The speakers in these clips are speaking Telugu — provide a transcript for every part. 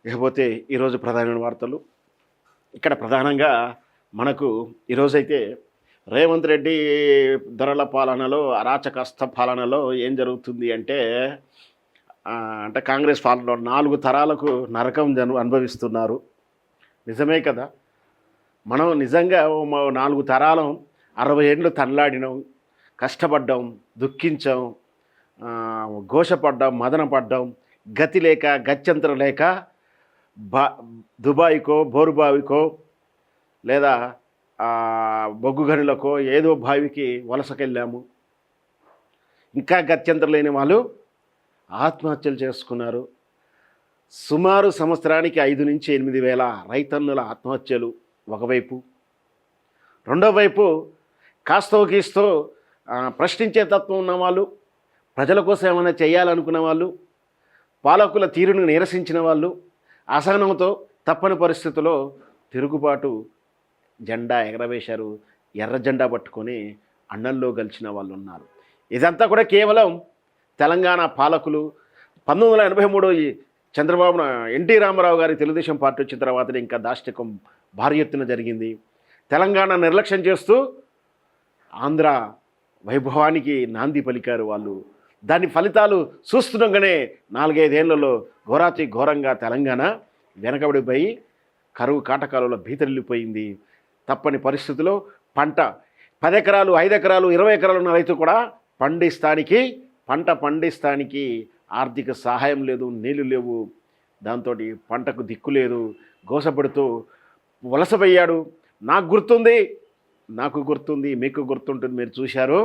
ఇకపోతే ఈరోజు ప్రధానమైన వార్తలు ఇక్కడ ప్రధానంగా మనకు ఈరోజైతే రేవంత్ రెడ్డి ధరల పాలనలో అరాచకస్త పాలనలో ఏం జరుగుతుంది అంటే అంటే కాంగ్రెస్ పాలనలో 4 తరాలకు నరకం అనుభవిస్తున్నారు. నిజమే కదా. మనం నిజంగా 4 తరాలం 60 ఏళ్ళు తనలాడినాం, కష్టపడ్డాం, దుఃఖించాం, ఘోషపడ్డాం, మదన పడ్డాం, గతి లేక గత్యంతరం లేక దుబాయ్కో బోరుబావికో లేదా బొగ్గు గనులకో ఏదో బావికి వలసకెళ్ళాము. ఇంకా గత్యంతరం లేని వాళ్ళు ఆత్మహత్యలు చేసుకున్నారు. సుమారు సంవత్సరానికి 5 నుంచి 8 వేల రైతన్నుల ఆత్మహత్యలు ఒకవైపు, రెండో వైపు కాస్తో గీస్తో ప్రశ్నించే తత్వం ఉన్నవాళ్ళు, ప్రజల కోసం ఏమైనా చేయాలనుకున్న వాళ్ళు, పాలకుల తీరును నిరసించిన వాళ్ళు, అసహనంతో తప్పని పరిస్థితుల్లో తిరుగుబాటు జెండా ఎగరవేశారు. ఎర్ర జెండా పట్టుకొని అన్నంలో గెలిచిన వాళ్ళు ఉన్నారు. ఇదంతా కూడా కేవలం తెలంగాణ పాలకులు 1983 చంద్రబాబు ఎన్టీ రామారావు గారి తెలుగుదేశం పార్టీ వచ్చిన తర్వాత ఇంకా దాష్టికం భారీ ఎత్తున జరిగింది. తెలంగాణ నిర్లక్ష్యం చేస్తూ ఆంధ్ర వైభవానికి నాంది పలికారు వాళ్ళు. దాని ఫలితాలు చూస్తుండగానే 4-5 ఏళ్లలో ఘోరంగా తెలంగాణ వెనకబడిపోయి కరువు కాటకాలలో భీతరిల్లిపోయింది. తప్పని పరిస్థితుల్లో పంట 10 ఎకరాలు 5 ఎకరాలు 20 ఎకరాలు ఉన్న రైతు కూడా పంట పండిస్తానికి ఆర్థిక సహాయం లేదు, నీళ్లు లేవు. దాంతో పంటకు దిక్కు లేదు. గోసపడుతూ వలసపోయాడు. నాకు గుర్తుంది, మీకు గుర్తుంటుంది. మీరు చూశారు.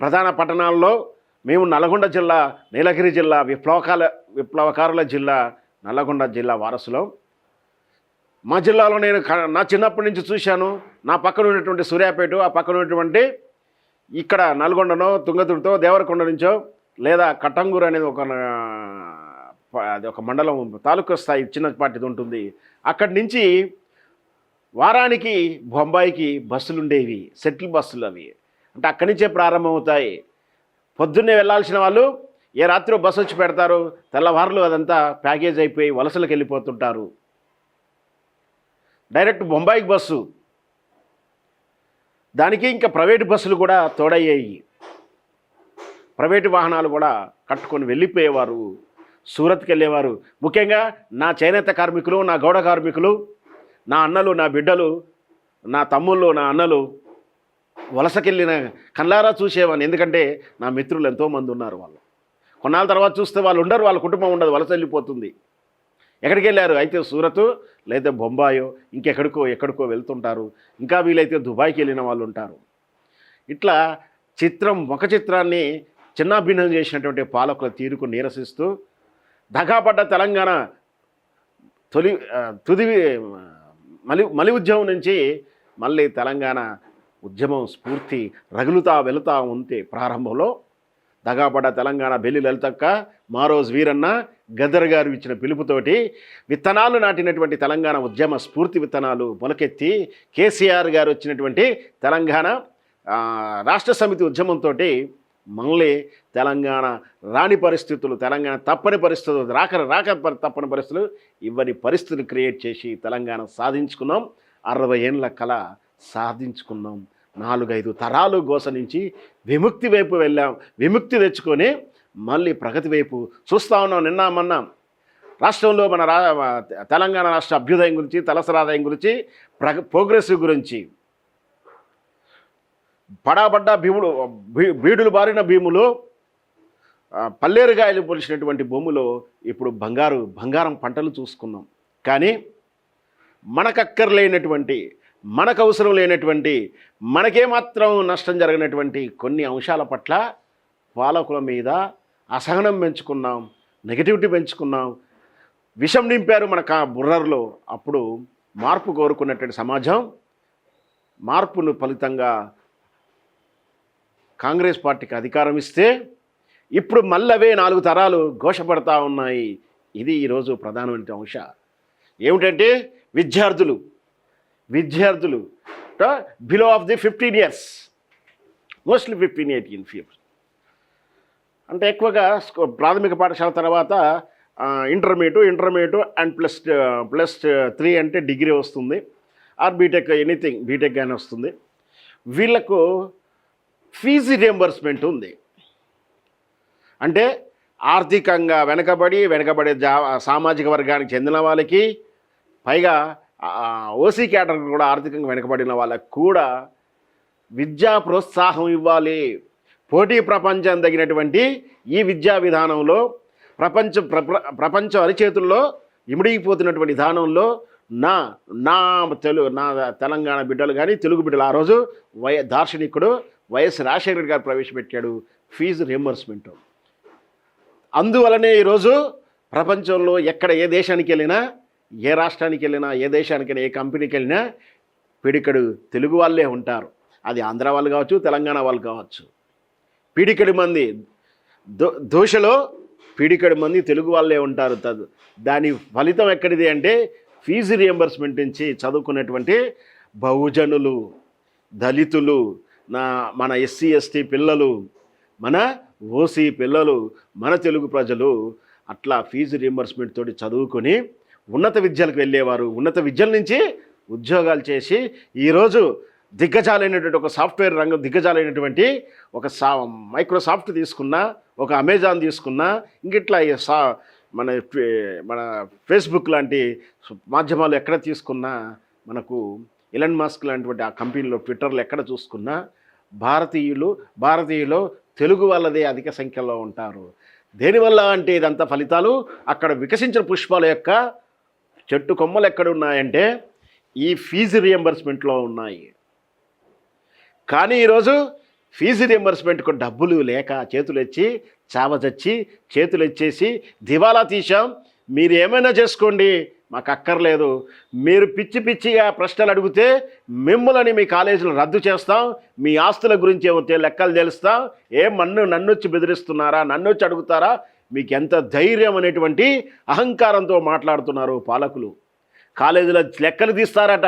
ప్రధాన పట్టణాల్లో మేము నల్గొండ జిల్లా, నీలగిరి జిల్లా, విప్లవకారుల జిల్లా, నల్లగొండ జిల్లా వారసులం. మా జిల్లాలో నేను నా చిన్నప్పటి నుంచి చూశాను. నా పక్కన ఉన్నటువంటి సూర్యాపేట, ఆ పక్కన ఉన్నటువంటి ఇక్కడ నల్గొండనో తుంగతుడితో దేవరకొండ నుంచో లేదా కట్టంగూరు అనేది ఒక మండలం తాలూకా స్థాయి చిన్నపాటిది ఉంటుంది. అక్కడి నుంచి వారానికి బొంబాయికి బస్సులు ఉండేవి, సెటిల్ బస్సులు. అవి అంటే అక్కడి నుంచే ప్రారంభమవుతాయి. పొద్దున్నే వెళ్ళాల్సిన వాళ్ళు ఏ రాత్రి బస్సు వచ్చి పెడతారు, తెల్లవారులు అదంతా ప్యాకేజ్ అయిపోయి వలసలకు వెళ్ళిపోతుంటారు. డైరెక్ట్ బొంబాయికి బస్సు, దానికి ఇంకా ప్రైవేటు బస్సులు కూడా తోడయ్యాయి. ప్రైవేటు వాహనాలు కూడా కట్టుకొని వెళ్ళిపోయేవారు, సూరత్కి వెళ్ళేవారు. ముఖ్యంగా నా చేనేత కార్మికులు, నా గౌడ కార్మికులు, నా అన్నలు, నా బిడ్డలు, నా తమ్ముళ్ళు, నా అన్నలు వలసకెళ్ళిన కళ్ళారా చూసేవాడిని. ఎందుకంటే నా మిత్రులు ఎంతోమంది ఉన్నారు. వాళ్ళు కొన్నాళ్ళ తర్వాత చూస్తే వాళ్ళు ఉండరు, వాళ్ళ కుటుంబం ఉండదు, వలస వెళ్ళిపోతుంది. ఎక్కడికి వెళ్ళారు అయితే సూరత్ లేదా బొంబాయో ఎక్కడికో వెళ్తుంటారు. ఇంకా వీలైతే దుబాయ్కి వెళ్ళిన వాళ్ళు ఉంటారు. ఇట్లా ఒక చిత్రాన్ని చిన్నాభిన్నం చేసినటువంటి పాలకుల తీరుకు నిరసిస్తూ దగాపడ్డ తెలంగాణ మలి ఉద్యమం నుంచి మళ్ళీ తెలంగాణ ఉద్యమం స్ఫూర్తి వెళుతా ఉంటే ప్రారంభంలో దగాపడ్డ తెలంగాణ బెల్లి లలితక్క, మారోజ్ వీరన్న, గద్దర్ గారు ఇచ్చిన పిలుపుతోటి విత్తనాలు నాటినటువంటి తెలంగాణ ఉద్యమ స్ఫూర్తి విత్తనాలు మొలకెత్తి కేసీఆర్ గారు వచ్చినటువంటి తెలంగాణ రాష్ట్ర సమితి ఉద్యమంతో మళ్ళీ తెలంగాణ రాని పరిస్థితులు, తెలంగాణ తప్పని పరిస్థితులు, తప్పని పరిస్థితులు, ఇవన్నీ పరిస్థితులు క్రియేట్ చేసి తెలంగాణ సాధించుకున్నాం. 60 ఏళ్ళ కళ సాధించుకున్నాం. 4-5 తరాలు గోస నుంచి విముక్తి వైపు వెళ్ళాం. విముక్తి తెచ్చుకొని మళ్ళీ ప్రగతి వైపు చూస్తూ ఉన్నాం. నిన్న మొన్న రాష్ట్రంలో మన తెలంగాణ రాష్ట్ర అభ్యుదయం గురించి, తలసరాదాయం గురించి, ప్రోగ్రెసివ్ గురించి, పడాబడ్డ బీడులు బారిన భీములు, పల్లేరుగాయలు పొలిచినటువంటి భూములో ఇప్పుడు బంగారం పంటలు చూసుకున్నాం. కానీ మనకక్కర్లేనటువంటి, మనకు అవసరం లేనటువంటి, మనకేమాత్రం నష్టం జరిగినటువంటి కొన్ని అంశాల పట్ల పాలకుల మీద అసహనం పెంచుకున్నాం, నెగటివిటీ పెంచుకున్నాం, విషం నింపారు మన బుర్రలో. అప్పుడు మార్పు కోరుకున్నటువంటి సమాజం మార్పును ఫలితంగా కాంగ్రెస్ పార్టీకి అధికారం ఇస్తే ఇప్పుడు మళ్ళవే 4 తరాలు ఘోషపడతా ఉన్నాయి. ఇది ఈరోజు ప్రధానమైన అంశ. ఏమిటంటే విద్యార్థులు below of the 15 years, mostly 15-18 అంటే ఎక్కువగా ప్రాథమిక పాఠశాల తర్వాత ఇంటర్మీడియట్ అండ్ ప్లస్ 3 అంటే డిగ్రీ వస్తుంది, ఆర్ బీటెక్, ఎనీథింగ్ బీటెక్ కానీ వస్తుంది. వీళ్ళకు ఫీజు రియంబర్స్మెంట్ ఉంది. అంటే ఆర్థికంగా వెనకబడే సామాజిక వర్గానికి చెందిన వాళ్ళకి, పైగా ఓసీ కేటగిరీ కూడా ఆర్థికంగా వెనకబడిన వాళ్ళకి కూడా విద్యా ప్రోత్సాహం ఇవ్వాలి. పోటీ ప్రపంచం తగినటువంటి ఈ విద్యా విధానంలో ప్రపంచం అరిచేతుల్లో ఇమిడిగిపోతున్నటువంటి విధానంలో నా తెలంగాణ బిడ్డలు కానీ తెలుగు బిడ్డలు, ఆ రోజు దార్శనికుడు వైఎస్ రాజశేఖర గారు ప్రవేశపెట్టాడు ఫీజు రియంబర్స్మెంట్. అందువలనే ఈరోజు ప్రపంచంలో ఎక్కడ ఏ దేశానికి వెళ్ళినా, ఏ రాష్ట్రానికి వెళ్ళినా, ఏ దేశానికైనా, ఏ కంపెనీకి వెళ్ళినా పిడికడు తెలుగు వాళ్ళే ఉంటారు. అది ఆంధ్ర వాళ్ళు కావచ్చు, తెలంగాణ వాళ్ళు కావచ్చు. పిడికడి మంది దోషలో పిడికడి మంది తెలుగు వాళ్ళే ఉంటారు. దాని ఫలితం ఎక్కడిది అంటే ఫీజు రియంబర్స్మెంట్ నుంచి చదువుకున్నటువంటి బహుజనులు, దళితులు, మన ఎస్సీ ఎస్టీ పిల్లలు, మన ఓసీ పిల్లలు, మన తెలుగు ప్రజలు అట్లా ఫీజు రియంబర్స్మెంట్ తోటి చదువుకొని ఉన్నత విద్యలకు వెళ్ళేవారు. ఉన్నత విద్యల నుంచి ఉద్యోగాలు చేసి ఈరోజు దిగ్గజాలైనటువంటి ఒక సాఫ్ట్వేర్ రంగం దిగ్గజాలైనటువంటి ఒక మైక్రోసాఫ్ట్ తీసుకున్నా, ఒక అమెజాన్ తీసుకున్నా, ఇంకిట్లా మన ఫేస్బుక్ లాంటి మాధ్యమాలు ఎక్కడ తీసుకున్నా, మనకు ఎలన్ మస్క్ లాంటి ఆ కంపెనీలో, ట్విట్టర్లో ఎక్కడ చూసుకున్నా భారతీయులు తెలుగు వాళ్ళదే అధిక సంఖ్యలో ఉంటారు. దేనివల్ల అంటే ఇదంతా ఫలితాలు అక్కడ వికసించిన పుష్పాల యొక్క చెట్టు కొమ్మలు ఎక్కడ ఉన్నాయంటే ఈ ఫీజు రియంబర్స్మెంట్లో ఉన్నాయి. కానీ ఈరోజు ఫీజు రియంబర్స్మెంట్కు డబ్బులు లేక చేతులు ఇచ్చేసి దివాలా తీశాం, మీరు ఏమైనా చేసుకోండి, మాకు అక్కర్లేదు, మీరు పిచ్చిగా ప్రశ్నలు అడిగితే మిమ్మల్ని మీ కాలేజీలు రద్దు చేస్తాం, మీ ఆస్తుల గురించి ఏమో లెక్కలు తెలుస్తాం, నన్ను వచ్చి బెదిరిస్తున్నారా, నన్ను వచ్చి అడుగుతారా, మీకు ఎంత ధైర్యం అనేటువంటి అహంకారంతో మాట్లాడుతున్నారు పాలకులు. కాలేజీల లెక్కలు తీస్తారట,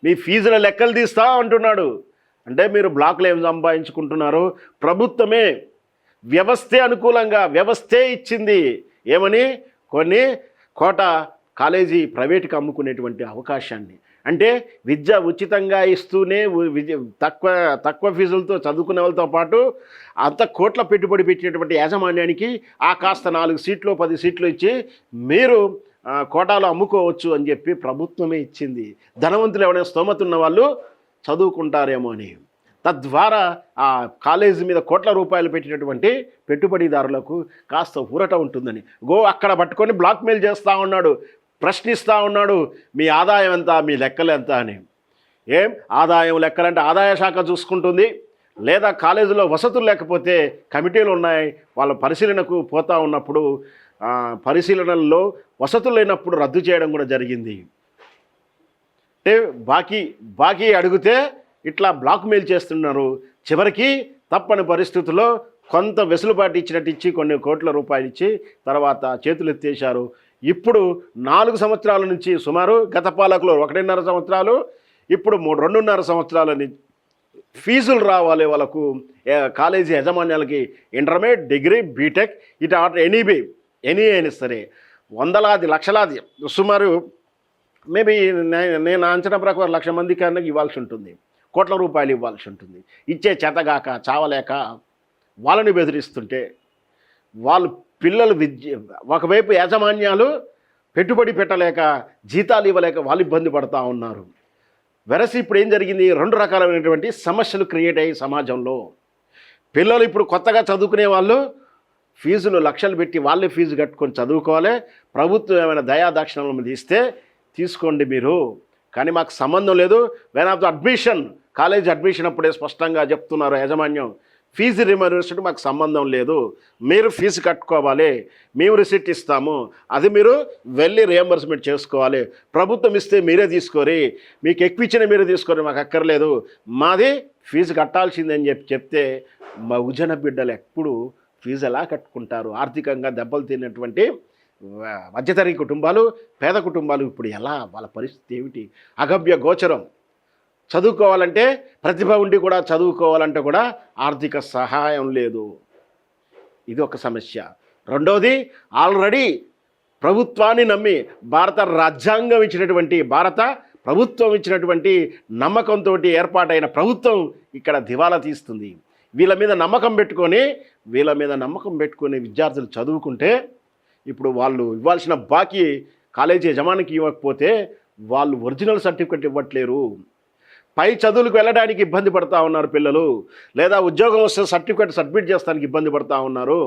మీ ఫీజుల లెక్కలు తీస్తా అంటున్నాడు. అంటే మీరు బ్లాక్లో ఏం సంపాదించుకుంటున్నారు? ప్రభుత్వమే, వ్యవస్థే అనుకూలంగా వ్యవస్థే ఇచ్చింది ఏమని, కొన్ని కోటా కాలేజీ ప్రైవేటుకి అమ్ముకునేటువంటి అవకాశాన్ని. అంటే విద్య ఉచితంగా ఇస్తూనే తక్కువ ఫీజులతో చదువుకునే వాళ్ళతో పాటు అంత కోట్ల పెట్టుబడి పెట్టినటువంటి యాజమాన్యానికి ఆ కాస్త 4 సీట్లు 10 సీట్లు ఇచ్చి మీరు కోటాలో అమ్ముకోవచ్చు అని చెప్పి ప్రభుత్వమే ఇచ్చింది. ధనవంతులు ఎవరైనా స్తోమత ఉన్న వాళ్ళు చదువుకుంటారేమో అని. తద్వారా ఆ కాలేజీ మీద కోట్ల రూపాయలు పెట్టినటువంటి పెట్టుబడిదారులకు కాస్త ఊరట ఉంటుందని అక్కడ పట్టుకొని బ్లాక్మెయిల్ చేస్తూ ఉన్నాడు, ప్రశ్నిస్తూ ఉన్నాడు, మీ ఆదాయం ఎంత, మీ లెక్కలు ఎంత అని. ఆదాయం లెక్కలంటే ఆదాయ శాఖ చూసుకుంటుంది, లేదా కాలేజీలో వసతులు లేకపోతే కమిటీలు ఉన్నాయి, వాళ్ళ పరిశీలనకు పోతూ ఉన్నప్పుడు పరిశీలనల్లో వసతులు లేనప్పుడు రద్దు చేయడం కూడా జరిగింది. అంటే బాకీ అడిగితే ఇట్లా బ్లాక్మెయిల్ చేస్తున్నారు. చివరికి తప్పని పరిస్థితుల్లో కొంత వెసులుబాటు ఇచ్చి కొన్ని కోట్ల రూపాయలు ఇచ్చి తర్వాత చేతులు ఎత్తేశారు. ఇప్పుడు 4 సంవత్సరాల నుంచి సుమారు గత పాలకులు 1.5 సంవత్సరాలు, ఇప్పుడు 2.5 సంవత్సరాలని ఫీజులు రావాలి వాళ్ళకు, కాలేజీ యాజమాన్యాలకి. ఇంటర్మీడియట్, డిగ్రీ, బీటెక్, ఇటు ఎనీ అయినా సరే వందలాది లక్షలాది, సుమారు మేబీ నేను అంచనా ప్రకారం 1,00,000 మంది కన్నా ఇవ్వాల్సి ఉంటుంది, కోట్ల రూపాయలు ఇవ్వాల్సి ఉంటుంది. ఇచ్చే చేతగాక చావలేక వాళ్ళని బెదిరిస్తుంటే వాళ్ళు పిల్లలు ఒకవైపు యాజమాన్యాలు పెట్టుబడి పెట్టలేక జీతాలు ఇవ్వలేక వాళ్ళు ఇబ్బంది పడుతూ ఉన్నారు. వెరసి ఇప్పుడు ఏం జరిగింది, 2 రకాలైనటువంటి సమస్యలు క్రియేట్ అయ్యి సమాజంలో. పిల్లలు ఇప్పుడు కొత్తగా చదువుకునే వాళ్ళు ఫీజులు లక్షలు పెట్టి వాళ్ళే ఫీజు కట్టుకొని చదువుకోవాలి. ప్రభుత్వం ఏమైనా దయాదాక్షిణ్యం ఇస్తే తీసుకోండి మీరు, కానీ మాకు సంబంధం లేదు. When of the admission, college admission అప్పుడే స్పష్టంగా చెప్తున్నారు యాజమాన్యం, ఫీజు రియంబర్స్మెంట్ మాకు సంబంధం లేదు, మీరు ఫీజు కట్టుకోవాలి, మేము రిసిట్ ఇస్తాము, అది మీరు వెళ్ళి రియంబర్స్మెంట్ చేసుకోవాలి, ప్రభుత్వం ఇస్తే మీరే తీసుకోరి, మీకు ఎక్కువ ఇచ్చిన మీరే తీసుకోరి, మాకు అక్కర్లేదు, మాది ఫీజు కట్టాల్సిందని చెప్తే బహుజన బిడ్డలు ఎప్పుడు ఫీజు ఎలా కట్టుకుంటారు? ఆర్థికంగా దెబ్బలు తిన్నటువంటి మధ్యతరగతి కుటుంబాలు, పేద కుటుంబాలు ఇప్పుడు ఎలా, వాళ్ళ పరిస్థితి ఏమిటి? అగమ్య గోచరం. చదువుకోవాలంటే ప్రతిభ ఉండి కూడా చదువుకోవాలంటే కూడా ఆర్థిక సహాయం లేదు. ఇది ఒక సమస్య. రెండోది, ఆల్రెడీ ప్రభుత్వాన్ని నమ్మి భారత రాజ్యాంగం ఇచ్చినటువంటి భారత ప్రభుత్వం ఇచ్చినటువంటి నమ్మకంతో ఏర్పాటైన ప్రభుత్వం ఇక్కడ దివాలా తీస్తుంది. వీళ్ళ మీద నమ్మకం పెట్టుకొని విద్యార్థులు చదువుకుంటే ఇప్పుడు వాళ్ళు ఇవ్వాల్సిన బాకీ కాలేజీ యజమానికి ఇవ్వకపోతే వాళ్ళు ఒరిజినల్ సర్టిఫికెట్ ఇవ్వట్లేరు. పై చదువులకు వెళ్ళడానికి ఇబ్బంది పడుతూ ఉన్నారు పిల్లలు, లేదా ఉద్యోగం వస్తే సర్టిఫికెట్ సబ్మిట్ చేస్తానికి ఇబ్బంది పడుతూ ఉన్నారు.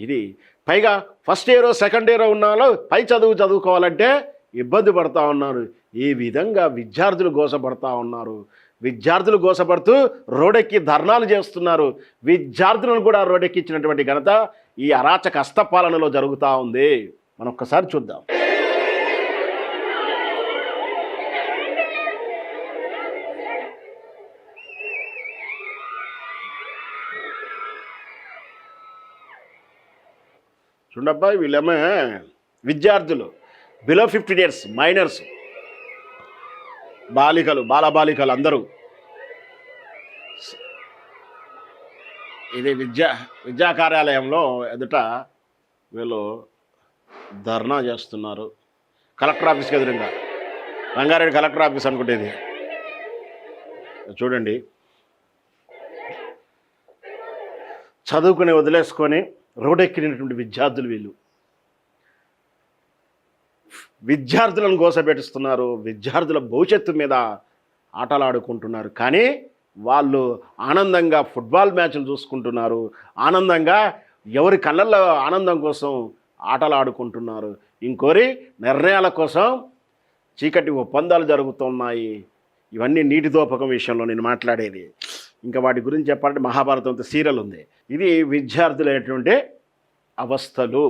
ఇది పైగా ఫస్ట్ ఇయర్ సెకండ్ ఇయర్ ఉన్నాలో పై చదువుకోవాలంటే ఇబ్బంది పడుతూ ఉన్నారు. ఈ విధంగా విద్యార్థులు గోసపడుతూ ఉన్నారు. విద్యార్థులు గోసపడుతూ రోడ్డెక్కి ధర్నాలు చేస్తున్నారు. విద్యార్థులను కూడా రోడ్డెక్కించినటువంటి ఘనత ఈ అరాచక హస్తపాలనలో జరుగుతూ ఉంది. మనం ఒక్కసారి చూద్దాం. చూడబ్బా, వీళ్ళేమో విద్యార్థులు బిలో 15 years మైనర్స్, బాలబాలికలు అందరూ. ఇది విద్యా కార్యాలయంలో ఎదుట వీళ్ళు ధర్నా చేస్తున్నారు. కలెక్టర్ ఆఫీస్కి ఎదురుగా, రంగారెడ్డి కలెక్టర్ ఆఫీస్ అనుకుంటేది. చూడండి, చదువుకుని వదిలేసుకొని రోడ్డెక్కినటువంటి విద్యార్థులు వీళ్ళు. విద్యార్థులను గోసపెట్టుస్తున్నారు. విద్యార్థుల భవిష్యత్తు మీద ఆటలాడుకుంటున్నారు. కానీ వాళ్ళు ఆనందంగా ఫుట్బాల్ మ్యాచ్లు చూసుకుంటున్నారు. ఆనందంగా ఎవరి కళ్ళల్లో ఆనందం కోసం ఆటలాడుకుంటున్నారు. ఇంకోరి నిర్ణయాల కోసం చీకటి ఒప్పందాలు జరుగుతున్నాయి. ఇవన్నీ నీటి దోపకం విషయంలో నేను మాట్లాడేది. ఇంకా వాటి గురించి చెప్పాలంటే మహాభారతం సీరియల్ ఉంది. ఇది విద్యార్థులైనటువంటి అవస్థలు.